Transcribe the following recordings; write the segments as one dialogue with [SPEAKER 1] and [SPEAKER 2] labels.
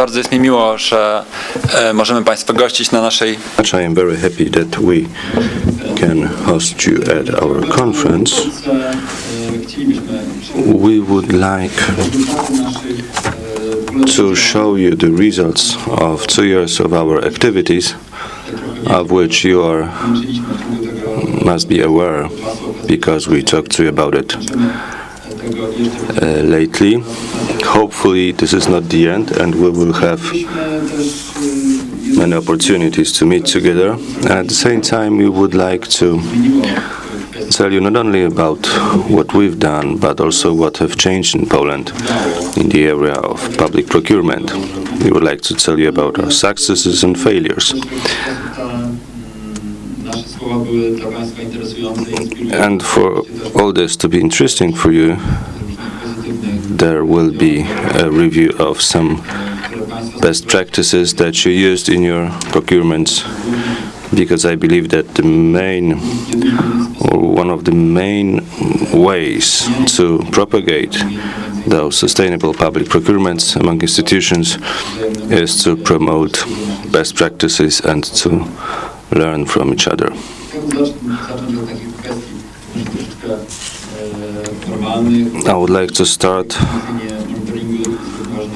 [SPEAKER 1] Bardzo jest mi miło, że możemy Państwa gościć na naszej...
[SPEAKER 2] I am very happy that we can host you at our conference. We would like to show you the results of 2 years of our activities, of which you must be aware because we talked to you about it lately. Hopefully this is not the end and we will have many opportunities to meet together. And at the same time we would like to tell you not only about what we've done but also what have changed in Poland in the area of public procurement. We would like to tell you about our successes and failures. And for all this to be interesting for you, there will be a review of some best practices that you used in your procurements, because I believe that one of the main ways to propagate those sustainable public procurements among institutions is to promote best practices and to learn from each other. I would like to start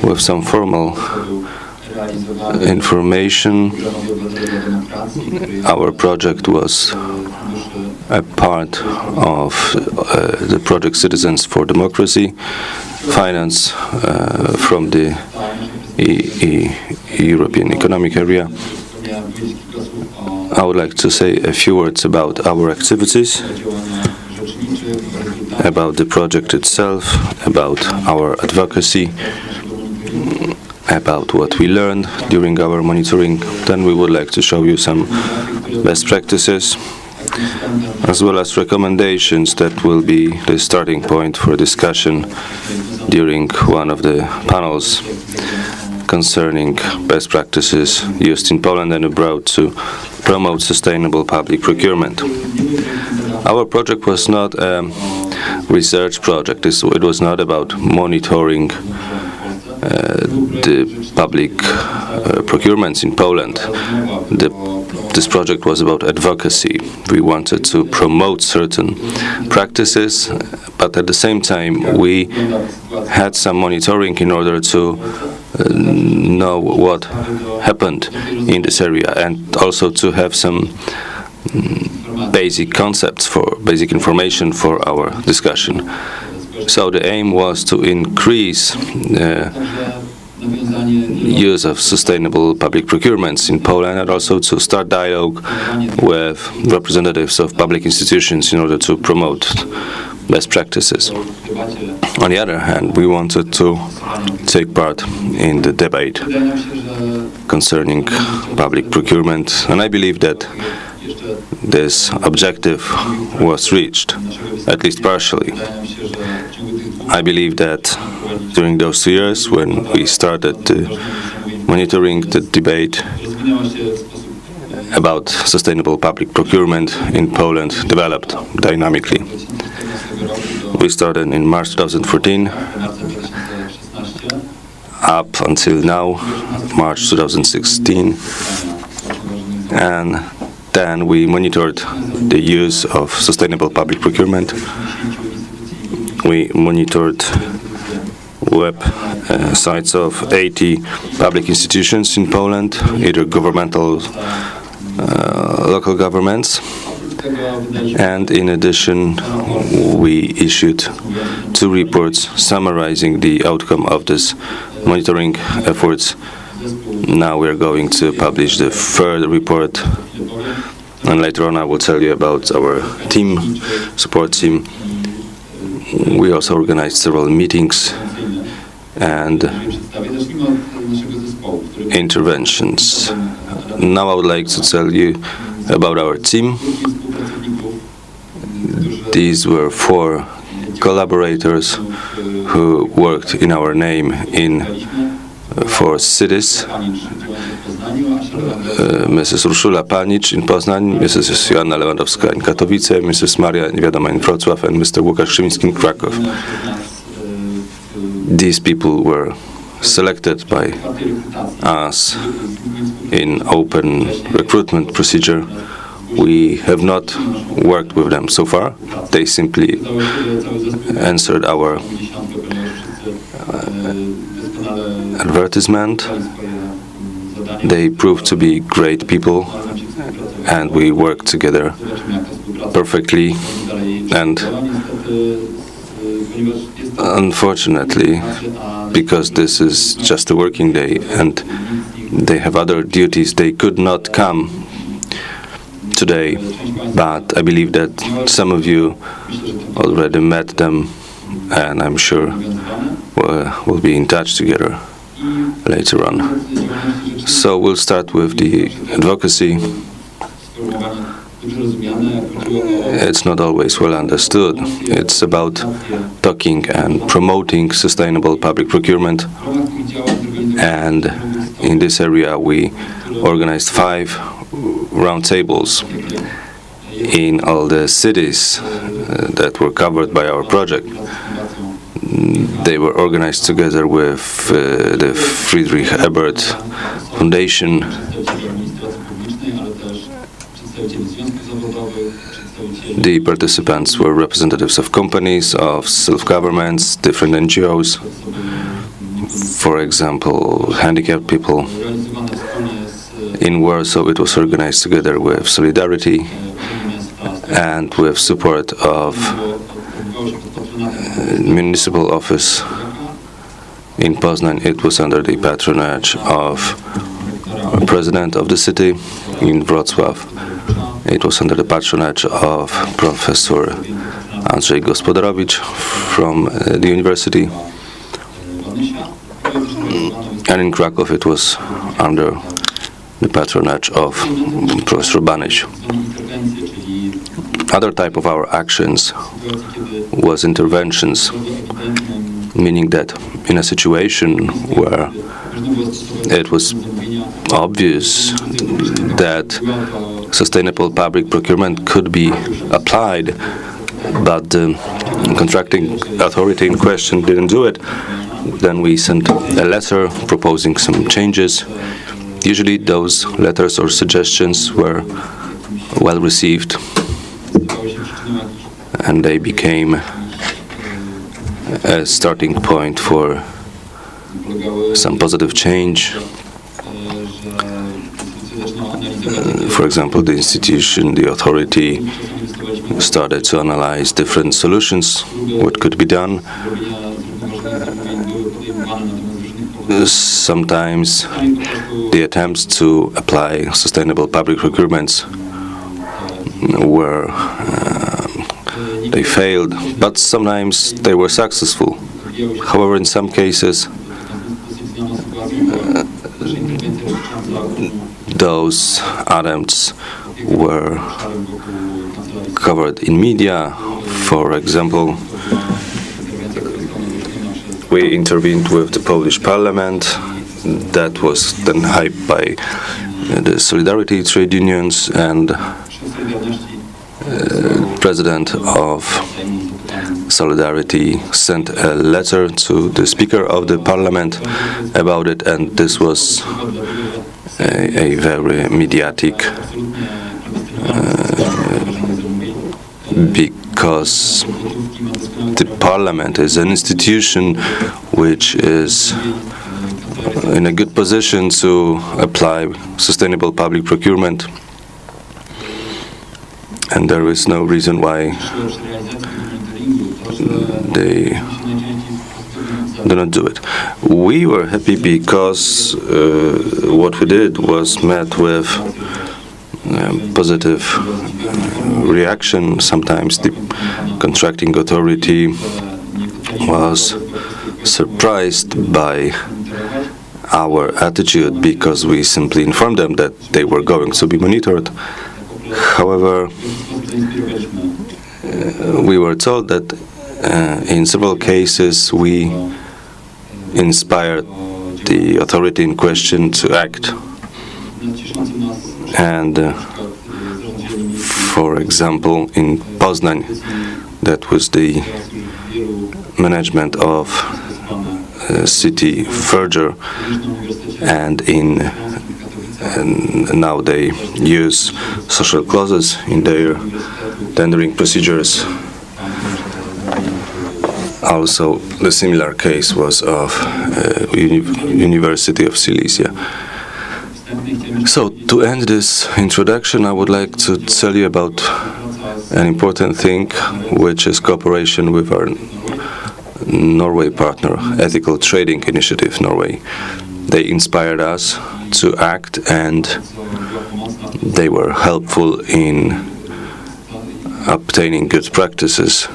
[SPEAKER 2] with some formal information. Our project was a part of the project Citizens for Democracy, financed from the European Economic Area. I would like to say a few words about our activities, about the project itself, about our advocacy, about what we learned during our monitoring. Then we would like to show you some best practices, as well as recommendations that will be the starting point for discussion during one of the panels concerning best practices used in Poland and abroad to promote sustainable public procurement. Our project was not a research project. It was not about monitoring the public procurements in Poland. This project was about advocacy. We wanted to promote certain practices, but at the same time we had some monitoring in order to know what happened in this area and also to have some basic concepts, for basic information for our discussion. So the aim was to increase use of sustainable public procurements in Poland and also to start dialogue with representatives of public institutions in order to promote best practices. On the other hand, we wanted to take part in the debate concerning public procurement, and I believe that this objective was reached, at least partially. I believe that during those 2 years, when we started monitoring the debate about sustainable public procurement in Poland, developed dynamically. We started in March 2014, up until now, March 2016, and then we monitored the use of sustainable public procurement. We monitored web sites of 80 public institutions in Poland, either governmental, local governments, and in addition we issued 2 reports summarizing the outcome of this monitoring efforts. Now we are going to publish the 3rd report, and later on I will tell you about our team, support team. We also organized several meetings and interventions. Now I would like to tell you about our team. These were 4 collaborators who worked in our name in 4 cities. Mrs. Urszula Panicz in Poznań, Mrs. Joanna Lewandowska in Katowice, Mrs. Maria Niewiadoma in Wrocław, and Mr. Łukasz Szymiński in Kraków. These people were selected by us in open recruitment procedure. We have not worked with them so far. They simply answered our advertisement. They proved to be great people, and we worked together perfectly. And unfortunately, because this is just a working day and they have other duties, they could not come today. But I believe that some of you already met them, and I'm sure we'll be in touch together later on. So we'll start with the advocacy. It's not always well understood. It's about talking and promoting sustainable public procurement. And in this area, we organized 5 roundtables in all the cities that were covered by our project. They were organized together with the Friedrich Ebert Foundation, The participants were representatives of companies, of self-governments, different NGOs, for example, handicapped people. In Warsaw, it was organized together with Solidarity and with support of municipal office. In Poznań, it was under the patronage of president of the city. In Wrocław, it was under the patronage of Professor Andrzej Gospodarowicz from the university. And in Kraków, it was under the patronage of Professor Banyś. Other type of our actions was interventions, meaning that in a situation where it was obvious that sustainable public procurement could be applied, but the contracting authority in question didn't do it, then we sent a letter proposing some changes. Usually those letters or suggestions were well received, and they became a starting point for some positive change. For example, the institution, the authority, started to analyze different solutions, what could be done. Sometimes the attempts to apply sustainable public procurements they failed, but sometimes they were successful. However, in some cases, those attempts were covered in media. For example, we intervened with the Polish Parliament. That was then hyped by the Solidarity trade unions, and president of Solidarity sent a letter to the Speaker of the Parliament about it, and this was a very mediatic because the Parliament is an institution which is in a good position to apply sustainable public procurement, and there is no reason why they do not do it. We were happy because what we did was met with positive reaction. Sometimes the contracting authority was surprised by our attitude because we simply informed them that they were going to be monitored. However, we were told that in several cases we inspired the authority in question to act. And for example, in Poznań, that was the management of city verger, and now they use social clauses in their tendering procedures. Also, the similar case was of University of Silesia. So, to end this introduction, I would like to tell you about an important thing, which is cooperation with our Norway partner, Ethical Trading Initiative Norway. They inspired us to act, and they were helpful in obtaining good practices.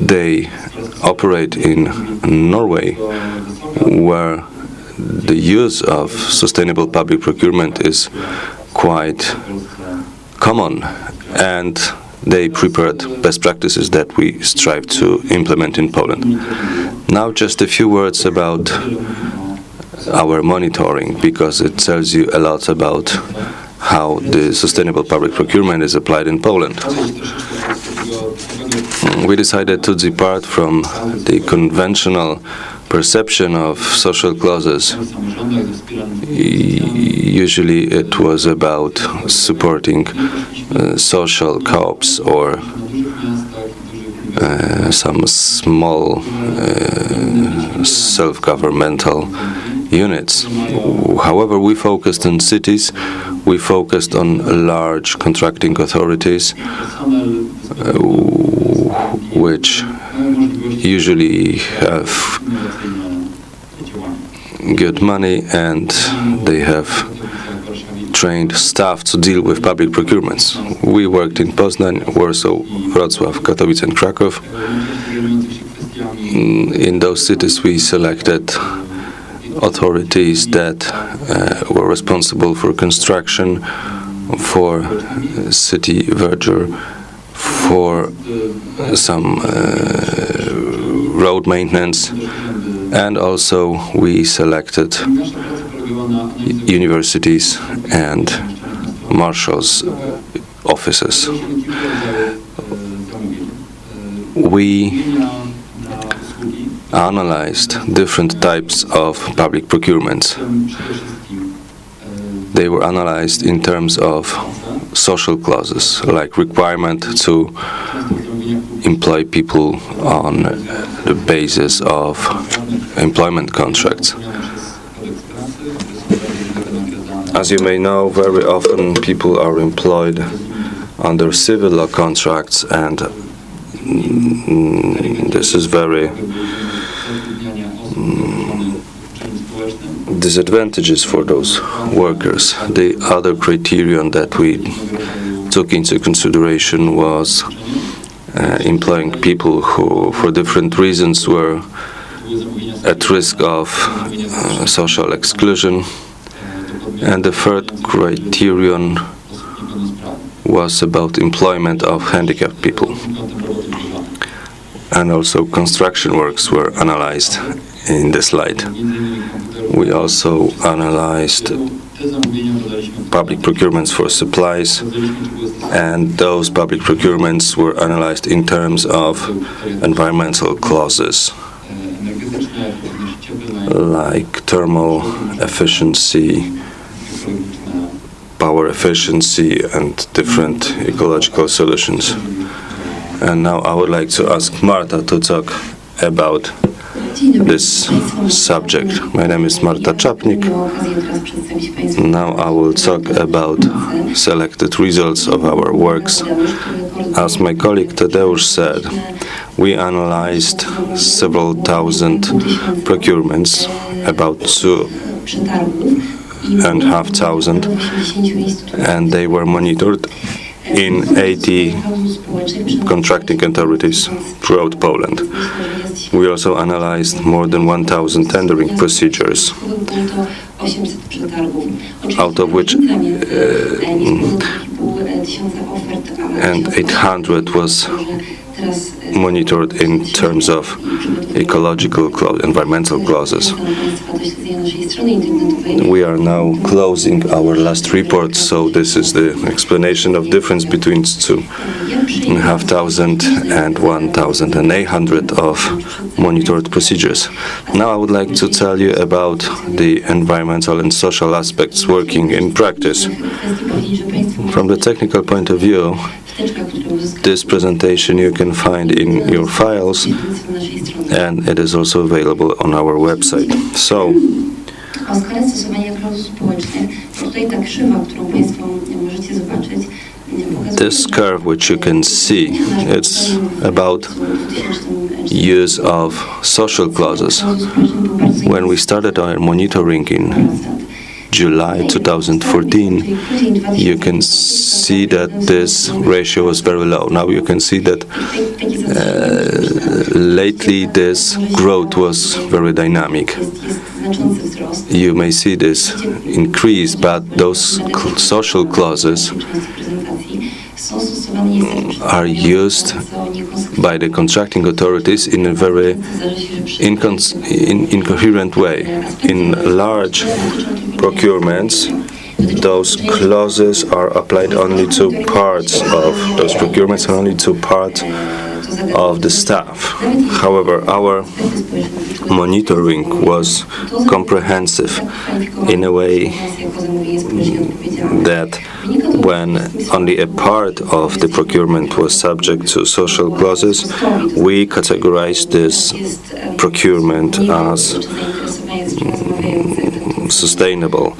[SPEAKER 2] They operate in Norway, where the use of sustainable public procurement is quite common, and they prepared best practices that we strive to implement in Poland. Now just a few words about our monitoring, because it tells you a lot about how the sustainable public procurement is applied in Poland. We decided to depart from the conventional perception of social clauses. Usually it was about supporting social co-ops or some small self-governmental units. However, we focused on cities, we focused on large contracting authorities, which usually have good money, and they have trained staff to deal with public procurements. We worked in Poznań, Warsaw, Wrocław, Katowice, and Kraków. In those cities we selected authorities that were responsible for construction, for city verger, for some road maintenance, and also we selected universities and marshals' offices. We analyzed different types of public procurements. They were analyzed in terms of social clauses, like requirement to employ people on the basis of employment contracts. As you may know, very often people are employed under civil law contracts, and this is very disadvantages for those workers. The other criterion that we took into consideration was employing people who, for different reasons, were at risk of social exclusion. And the third criterion was about employment of handicapped people. And also construction works were analyzed in the slide. We also analyzed public procurements for supplies, and those public procurements were analyzed in terms of environmental clauses, like thermal efficiency, power efficiency, and different ecological solutions. And now I would like to ask Marta to talk about this subject. My name is Marta Czapnik. Now I will talk about selected results of our works. As my colleague Tadeusz said, we analyzed several thousand procurements, about 2,500, and they were monitored in 80 contracting authorities throughout Poland. We also analyzed more than 1,000 tendering procedures, out of which and 800 was monitored in terms of ecological environmental clauses. we are now closing our last report, so this is the explanation of difference between 2,500 and 1,800 of monitored procedures. Now I would like to tell you about the environmental and social aspects working in practice. From the technical point of view, this presentation you can find in your files, and it is also available on our website. So, this curve which you can see, it's about use of social clauses. When we started our monitoring in July 2014, you can see that this ratio was very low. Now you can see that lately this growth was very dynamic. You may see this increase, but those social clauses are used by the contracting authorities in a very incoherent way. In large procurements, those clauses are applied only to parts of those procurements, only to part of the staff. However, our monitoring was comprehensive in a way that when only a part of the procurement was subject to social clauses, we categorized this procurement as sustainable.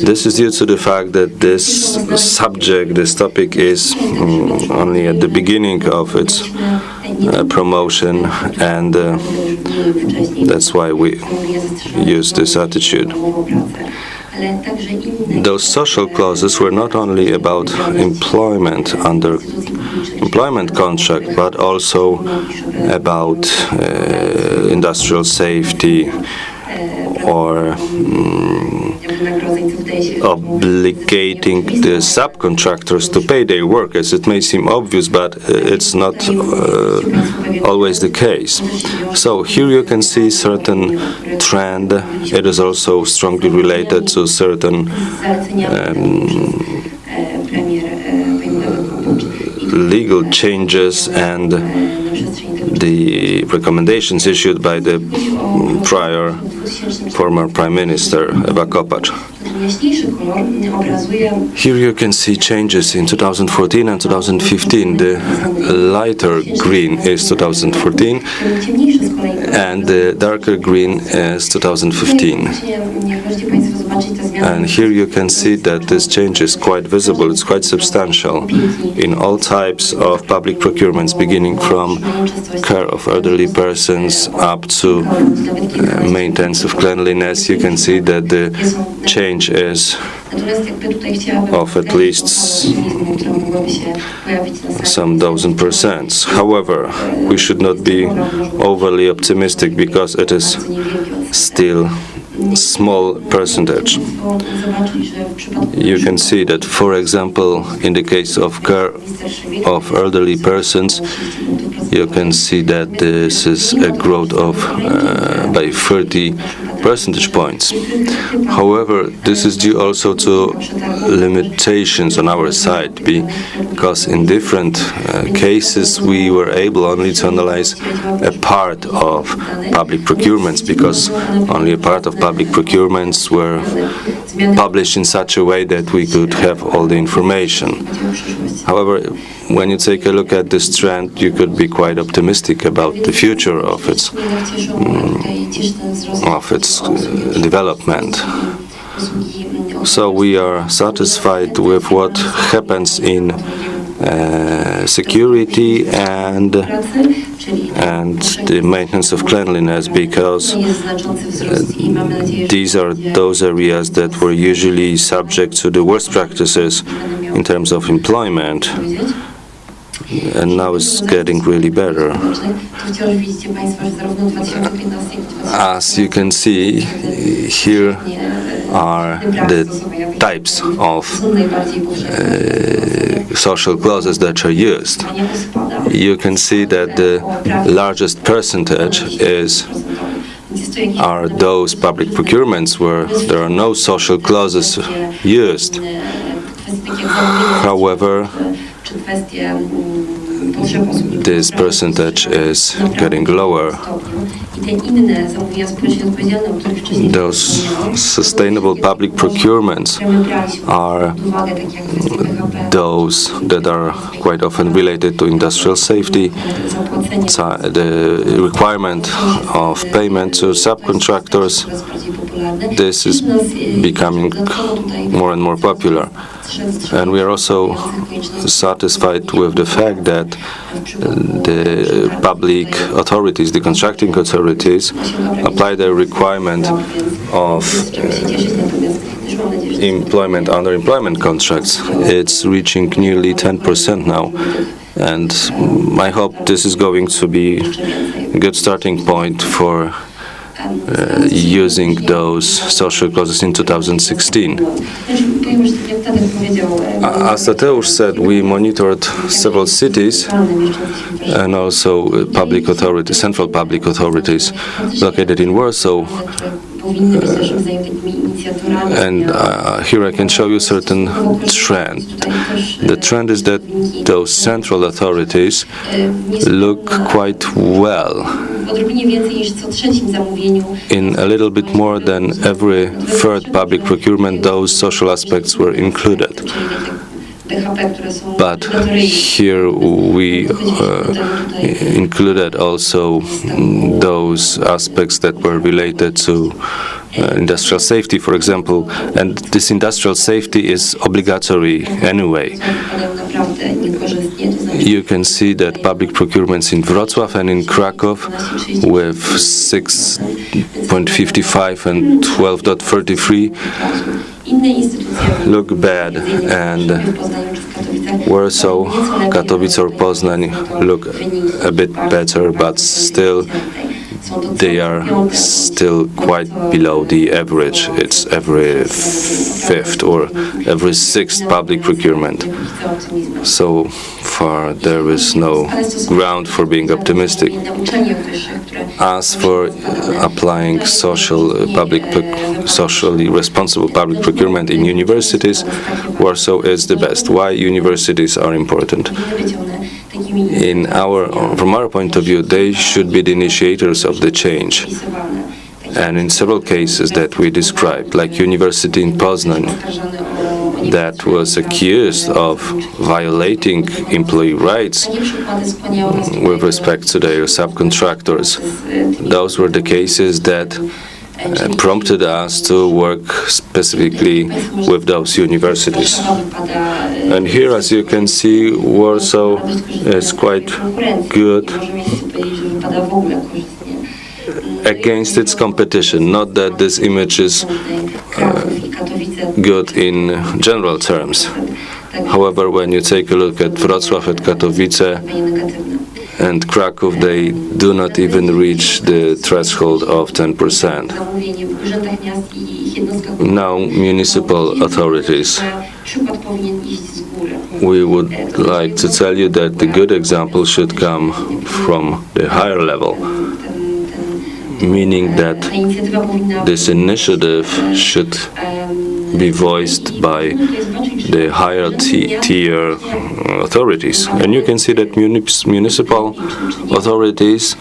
[SPEAKER 2] This is due to the fact that this topic is only at the beginning of its promotion, and that's why we use this attitude. Those social clauses were not only about employment under employment contract, but also about industrial safety, or obligating the subcontractors to pay their workers. It may seem obvious, but it's not always the case. So here you can see certain trend. It is also strongly related to certain legal changes and the recommendations issued by the former Prime Minister Ewa Kopacz. Here you can see changes in 2014 and 2015. The lighter green is 2014 and the darker green is 2015. And here you can see that this change is quite visible, it's quite substantial in all types of public procurements, beginning from care of elderly persons up to maintenance of cleanliness. You can see that the change is of at least some dozen %. However, we should not be overly optimistic because it is still small percentage. You can see that, for example, in the case of care of elderly persons, you can see that this is a growth of by 30 percentage points. However, this is due also to limitations on our side, because in different cases we were able only to analyze a part of public procurements, because only a part of public procurements were published in such a way that we could have all the information. However, when you take a look at this trend, you could be quite optimistic about the future of its development. So we are satisfied with what happens in security and the maintenance of cleanliness, because these are those areas that were usually subject to the worst practices in terms of employment, and now it's getting really better. As you can see, here are the types of social clauses that are used. You can see that the largest percentage is are those public procurements where there are no social clauses used. However, this percentage is getting lower. Those sustainable public procurements are those that are quite often related to industrial safety, the requirement of payment to subcontractors. This is becoming more and more popular. And we are also satisfied with the fact that the public authorities, the contracting authorities, apply the requirement of employment under employment contracts. It's reaching nearly 10% now. And I hope this is going to be a good starting point for using those social clauses in 2016. As Tadeusz said, we monitored several cities and also public authorities, central public authorities located in Warsaw. And here I can show you a certain trend. The trend is that those central authorities look quite well. In a little bit more than every third public procurement, those social aspects were included. But here we included also those aspects that were related to industrial safety, for example, and this industrial safety is obligatory anyway. You can see that public procurements in Wrocław and in Kraków with 6.55 and 12.33 look bad, and Warsaw, Katowice or Poznań look a bit better, but still they are still quite below the average. It's every fifth or every sixth public procurement. So far there is no ground for being optimistic. As for applying socially responsible public procurement in universities, Warsaw is the best. Why universities are important? From our point of view, they should be the initiators of the change. And in several cases that we described, like University in Poznań, that was accused of violating employee rights with respect to their subcontractors. Those were the cases that prompted us to work specifically with those universities. And here, as you can see, Warsaw is quite good against its competition. Not that this image is good in general terms. However, when you take a look at Wrocław, at Katowice, and Kraków, they do not even reach the threshold of 10%. Now, municipal authorities. We would like to tell you that the good example should come from the higher level, meaning that this initiative should be voiced by the higher tier authorities. And you can see that municipal authorities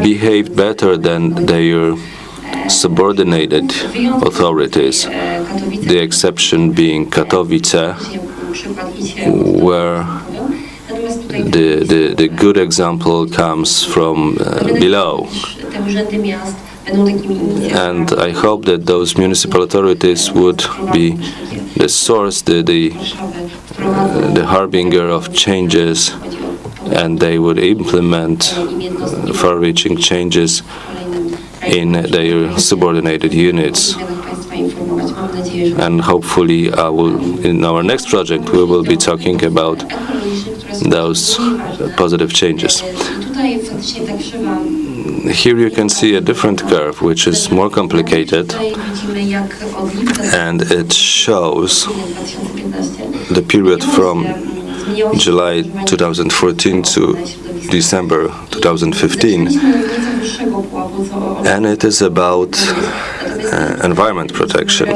[SPEAKER 2] behaved better than their subordinated authorities, the exception being Katowice, where the good example comes from below. And I hope that those municipal authorities would be the source, the harbinger of changes, and they would implement far-reaching changes in their subordinated units. And hopefully, in our next project, we will be talking about those positive changes. Here you can see a different curve, which is more complicated, and it shows the period from July 2014 to December 2015, and it is about environment protection.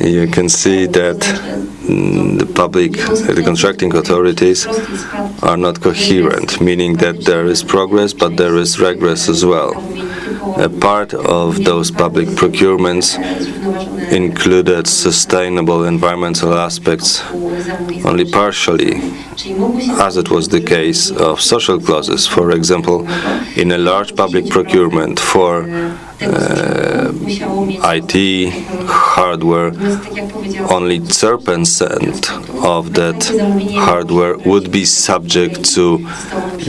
[SPEAKER 2] You can see that the contracting authorities are not coherent, meaning that there is progress, but there is regress as well. A part of those public procurements included sustainable environmental aspects only partially, as it was the case of social clauses. For example, in a large public procurement for IT hardware, only 10% of that hardware would be subject to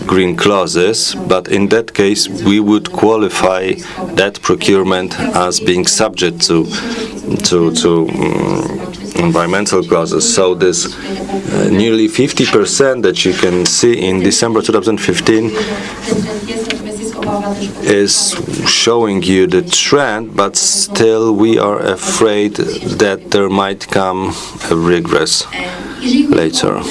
[SPEAKER 2] green clauses, but in that case we would qualify that procurement as being subject to environmental clauses. So this nearly 50% that you can see in December 2015 is showing you the trend, but still we are afraid that there might come a regress later.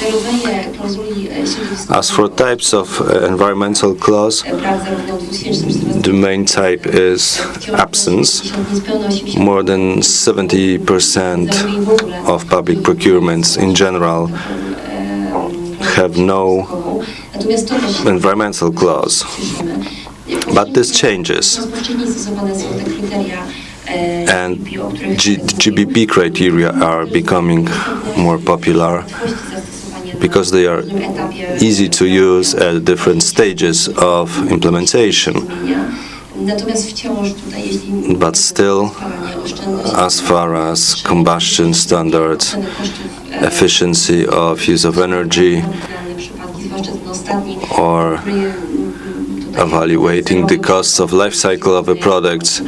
[SPEAKER 2] As for types of environmental clause, the main type is absence. More than 70% of public procurements in general have no environmental clause. But this changes, and GBP criteria are becoming more popular because they are easy to use at different stages of implementation. But still, as far as combustion standards, efficiency of use of energy, or evaluating the costs of life cycle of a product,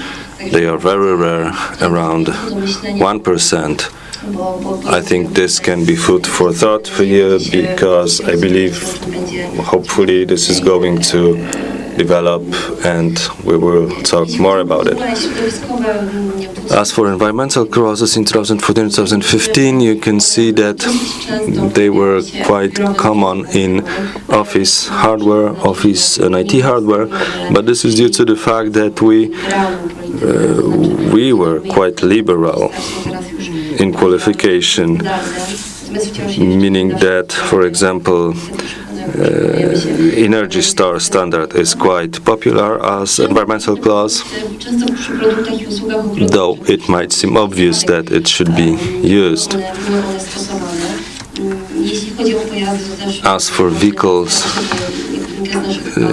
[SPEAKER 2] they are very rare, around 1%. I think this can be food for thought for you, because I believe hopefully this is going to develop and we will talk more about it. As for environmental clauses in 2014-2015, you can see that they were quite common in office hardware, office and IT hardware, but this is due to the fact that we were quite liberal in qualification, meaning that, for example, Energy Star standard is quite popular as environmental clause, though it might seem obvious that it should be used. As for vehicles,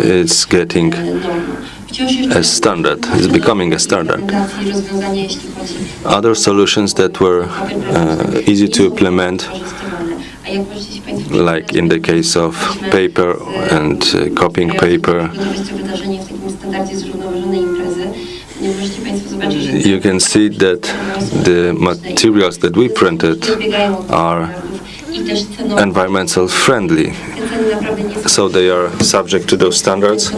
[SPEAKER 2] it's getting a standard, it's becoming a standard. Other solutions that were easy to implement, like in the case of paper and copying paper, you can see that the materials that we printed are environmental friendly, so they are subject to those standards,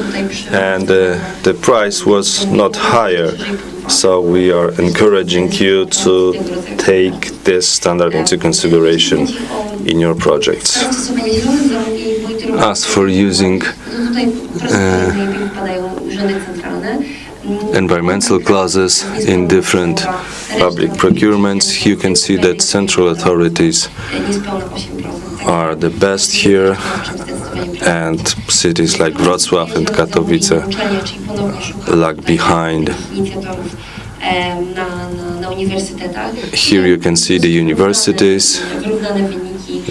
[SPEAKER 2] and the price was not higher. So we are encouraging you to take this standard into consideration in your projects. As for using environmental clauses in different public procurements, you can see that central authorities are the best here, and cities like Wrocław and Katowice lag behind. Here you can see the universities,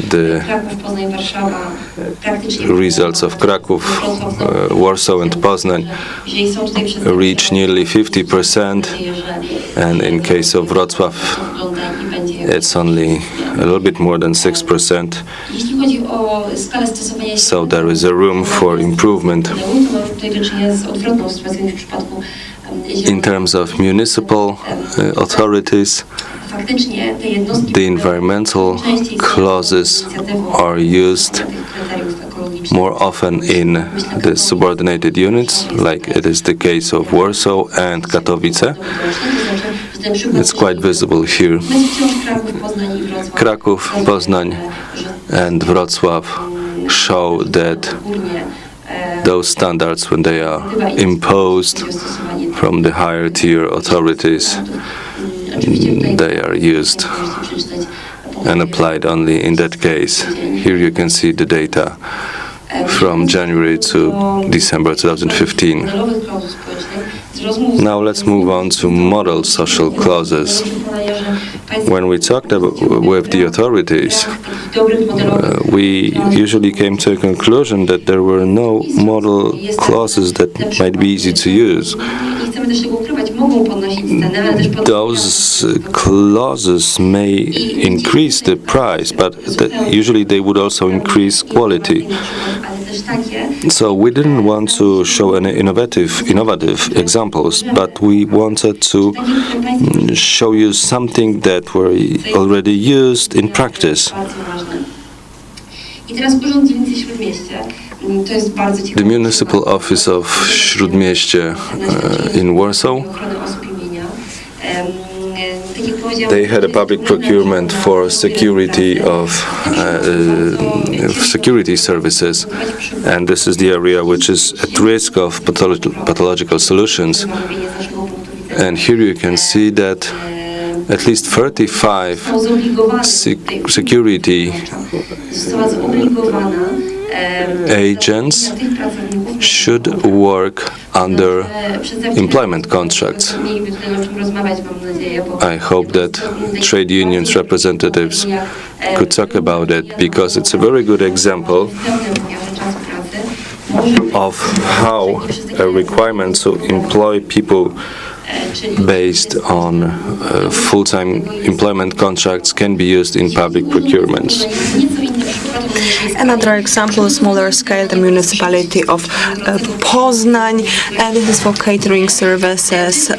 [SPEAKER 2] the results of Kraków, Warsaw and Poznań reach nearly 50%, and in case of Wrocław it's only a little bit more than 6%, so there is a room for improvement. In terms of municipal authorities, the environmental clauses are used more often in the subordinated units, like it is the case of Warsaw and Katowice. It's quite visible here. Kraków, Poznań, and Wrocław show that those standards, when they are imposed from the higher tier authorities, they are used and applied only in that case. Here you can see the data from January to December 2015. Now let's move on to model social clauses. When we talked with the authorities, we usually came to a conclusion that there were no model clauses that might be easy to use. Those clauses may increase the price, but usually they would also increase quality. So we didn't want to show any innovative examples, but we wanted to show you something that were already used in practice. The Municipal Office of Śródmieście in Warsaw, they had a public procurement for security of security services, and this is the area which is at risk of pathological solutions. And here you can see that at least 35 security agents should work under employment contracts. I hope that trade unions representatives could talk about it, because it's a very good example of how a requirement to employ people based on full-time employment contracts can be used in public procurements.
[SPEAKER 3] Another example, smaller scale, the municipality of Poznań, and this is for catering services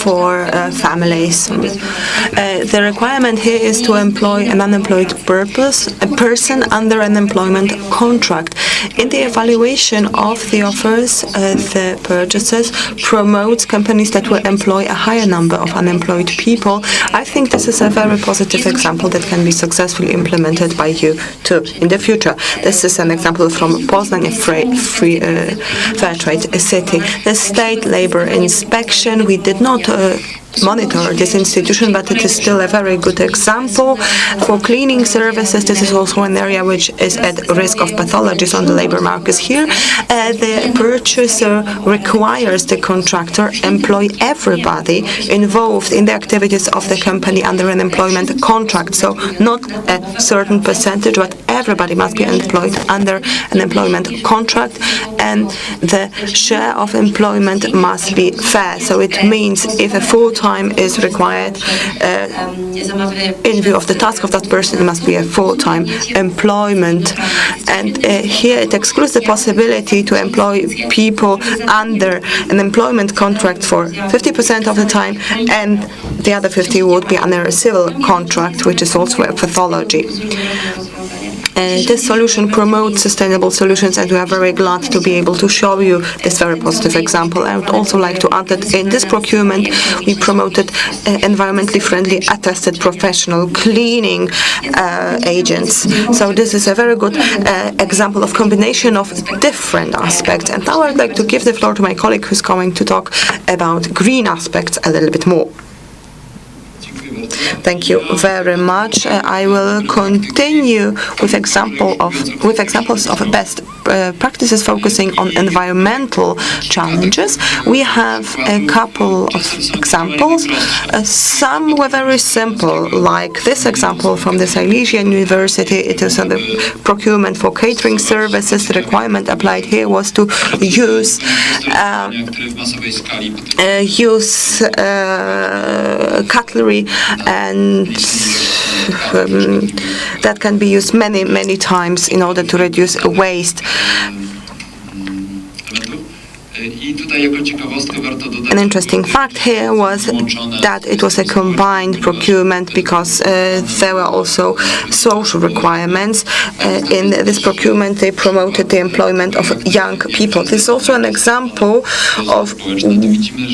[SPEAKER 3] for families. The requirement here is to employ an unemployed person under an employment contract. In the evaluation of the offers, the purchasers promote companies that will employ a higher number of unemployed people. I think this is a very positive example that can be successfully implemented by you too in the future. This is an example from Poznań, a fair trade city. The state labor inspection, we did not monitor this institution, but it is still a very good example. For cleaning services, this is also an area which is at risk of pathologies on the labor markets here. The purchaser requires the contractor employ everybody involved in the activities of the company under an employment contract. So not a certain percentage, but everybody must be employed under an employment contract, and the share of employment must be fair. So it means if a full-time is required in view of the task of that person, it must be a full-time employment. And here it excludes the possibility to employ people under an employment contract for 50% of the time, and the other 50 would be under a civil contract, which is also a pathology. This solution promotes sustainable solutions, and we are very glad to be able to show you this very positive example. I would also like to add that in this procurement we promoted environmentally friendly, attested professional cleaning agents. So this is a very good example of combination of different aspects. And now I'd like to give the floor to my colleague who's going to talk about green aspects a little bit more. Thank you very much. I will continue with examples of best practices focusing on environmental challenges. We have a couple of examples. Some were very simple, like this example from the Silesian University. It is the procurement for catering services. The requirement applied here was to use cutlery, and that can be used many times in order to reduce waste. An interesting fact here was that it was a combined procurement because there were also social requirements. In this procurement, they promoted the employment of young people. This is also an example of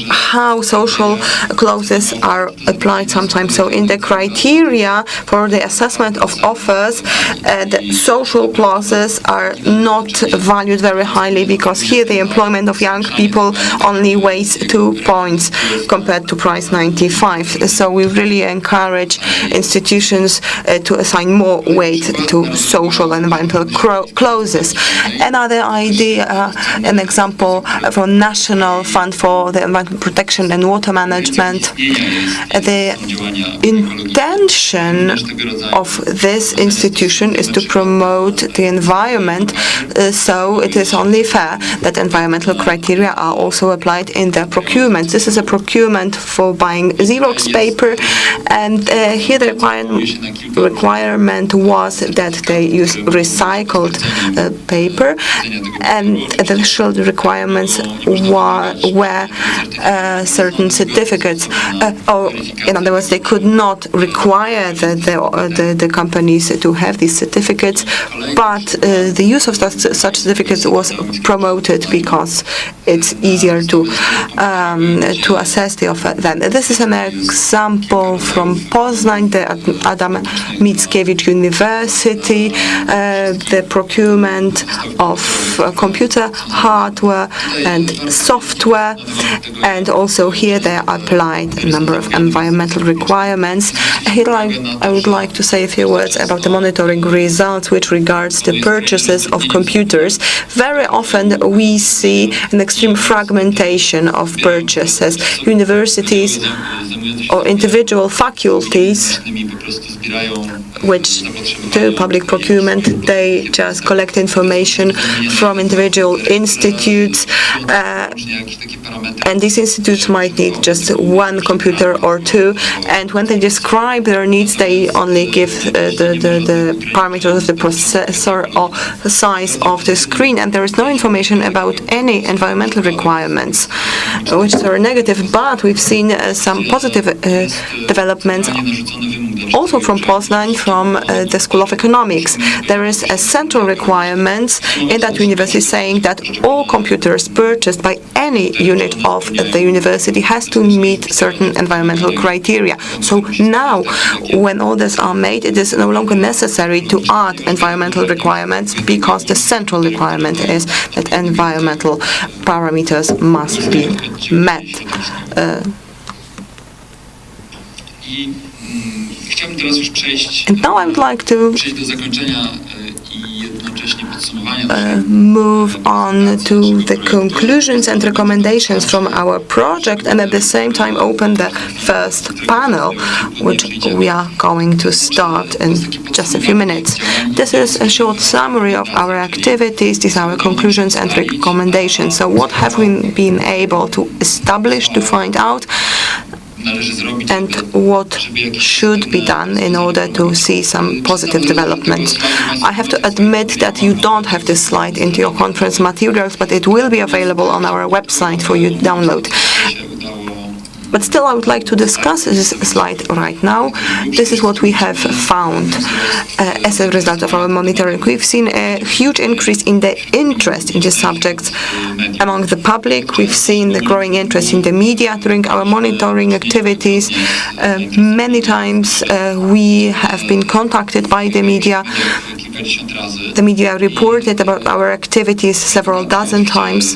[SPEAKER 3] how social clauses are applied sometimes. So in the criteria for the assessment of offers, the social clauses are not valued very highly because here the employment of young people only weighs 2 points compared to price 95. So we really encourage institutions to assign more weight to social and environmental clauses. Another idea, an example from National Fund for the Environmental Protection and Water Management. The intention of this institution is to promote the environment, so it is only fair that environmental criteria are also applied in their procurement. This is a procurement for buying Xerox paper, and here the requirement was that they use recycled paper, and the additional requirements were certain certificates, or in other words, they could not require the companies to have these certificates, but the use of such certificates was promoted because it's easier to assess the offer. Then this is an example from Poznań, the Adam Mickiewicz University, the procurement of computer hardware and software, and also here they applied a number of environmental requirements. Here I would like to say a few words about the monitoring results which regards the purchases of computers. Very often we see an extreme fragmentation of purchases. Universities or individual faculties which do public procurement, they just collect information from individual institutes, and these institutes might need just one computer or two, and when they describe their needs, they only give the parameters of the processor or the size of the screen, and there is no information about any environmental requirements, which are negative, but we've seen some positive developments also from Poznań, from the School of Economics. There is a central requirement in that university saying that all computers purchased by any unit of the university has to meet certain environmental criteria. So now, when orders are made, it is no longer necessary to add environmental requirements because the central requirement is that environmental parameters must be met. And now I would like to move on to the conclusions and recommendations from our project, and at the same time open the first panel, which we are going to start in just a few minutes. This is a short summary of our activities. These are our conclusions and recommendations. So what have we been able to establish, to find out, and what should be done in order to see some positive developments. I have to admit that you don't have this slide into your conference materials, but it will be available on our website for you to download. But still, I would like to discuss this slide right now. This is what we have found as a result of our monitoring. We've seen a huge increase in the interest in these subjects among the public. We've seen the growing interest in the media during our monitoring activities. Many times we have been contacted by the media. The media reported about our activities several dozen times.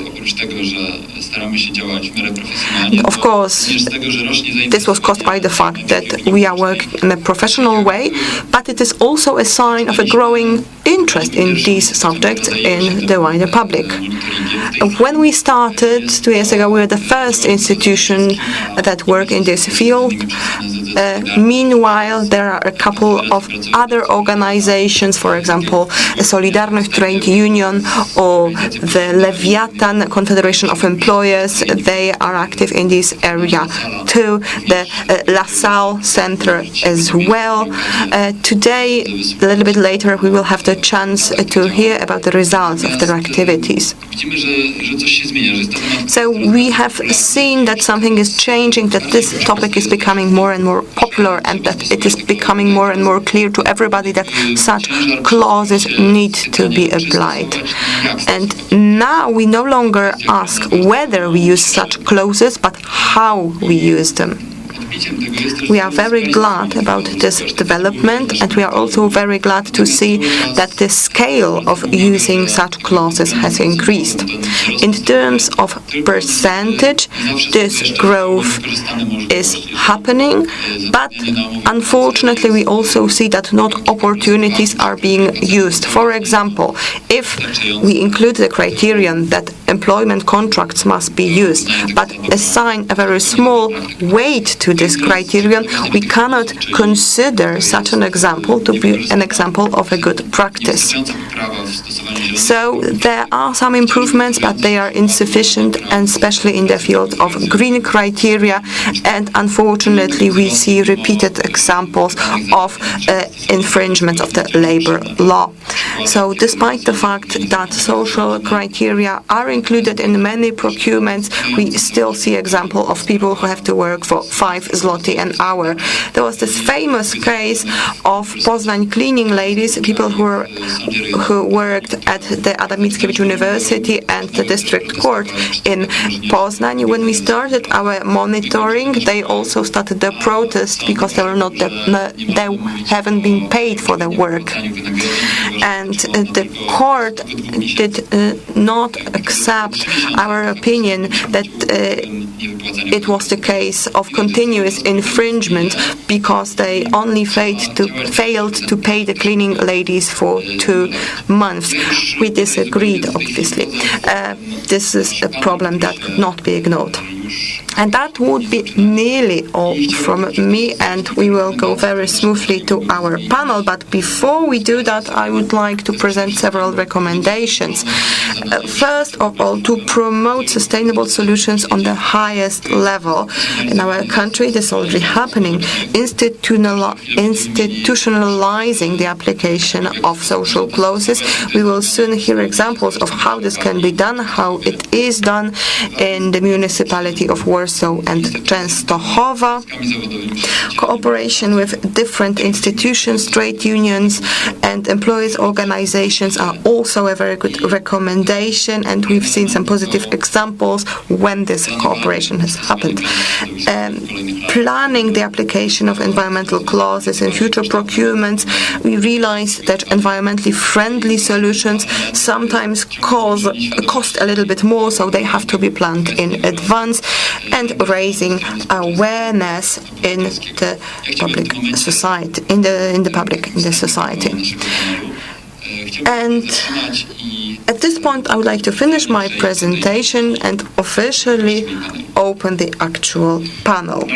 [SPEAKER 3] Of course, this was caused by the fact that we are working in a professional way, but it is also a sign of a growing interest in these subjects in the wider public. When we started 2 years ago, we were the first institution that worked in this field. Meanwhile, there are a couple of other organizations, for example, Solidarność Trade Union or the Leviathan Confederation of Employers. They are active in this area too. The LaSalle Center as well. Today, a little bit later, we will have the chance to hear about the results of their activities. So we have seen that something is changing, that this topic is becoming more and more popular, and that it is becoming more and more clear to everybody that such clauses need to be applied. And now we no longer ask whether we use such clauses, but how we use them. We are very glad about this development, and we are also very glad to see that the scale of using such clauses has increased. In terms of percentage, this growth is happening, but unfortunately we also see that not opportunities are being used. For example, if we include the criterion that employment contracts must be used, but assign a very small weight to this criterion, we cannot consider such an example to be an example of a good practice. So there are some improvements, but they are insufficient, and especially in the field of green criteria, and unfortunately we see repeated examples of infringement of the labor law. So despite the fact that social criteria are included in many procurements, we still see example of people who have to work for 5 zloty an hour. There was this famous case of Poznań cleaning ladies, people who worked at the Adam Mickiewicz University and the district court in Poznań. When we started our monitoring, they also started the protest because they haven't been paid for their work. And the court did not accept our opinion that it was the case of continuous infringement because they only failed to pay the cleaning ladies for 2 months. We disagreed, obviously. This is a problem that could not be ignored. And that would be nearly all from me, and we will go very smoothly to our panel. But before we do that, I would like to present several recommendations. First of all, to promote sustainable solutions on the highest level. In our country, this is already happening, institutionalizing the application of social clauses. We will soon hear examples of how this can be done, how it is done in the municipality of Warsaw and Częstochowa. Cooperation with different institutions, trade unions, and employees' organizations are also a very good recommendation, and we've seen some positive examples when this cooperation has happened. Planning the application of environmental clauses in future procurements, we realize that environmentally friendly solutions sometimes cost a little bit more, so they have to be planned in advance, and raising awareness in the public society, in the society. And at this point, I would like to finish my presentation and officially open the actual panel.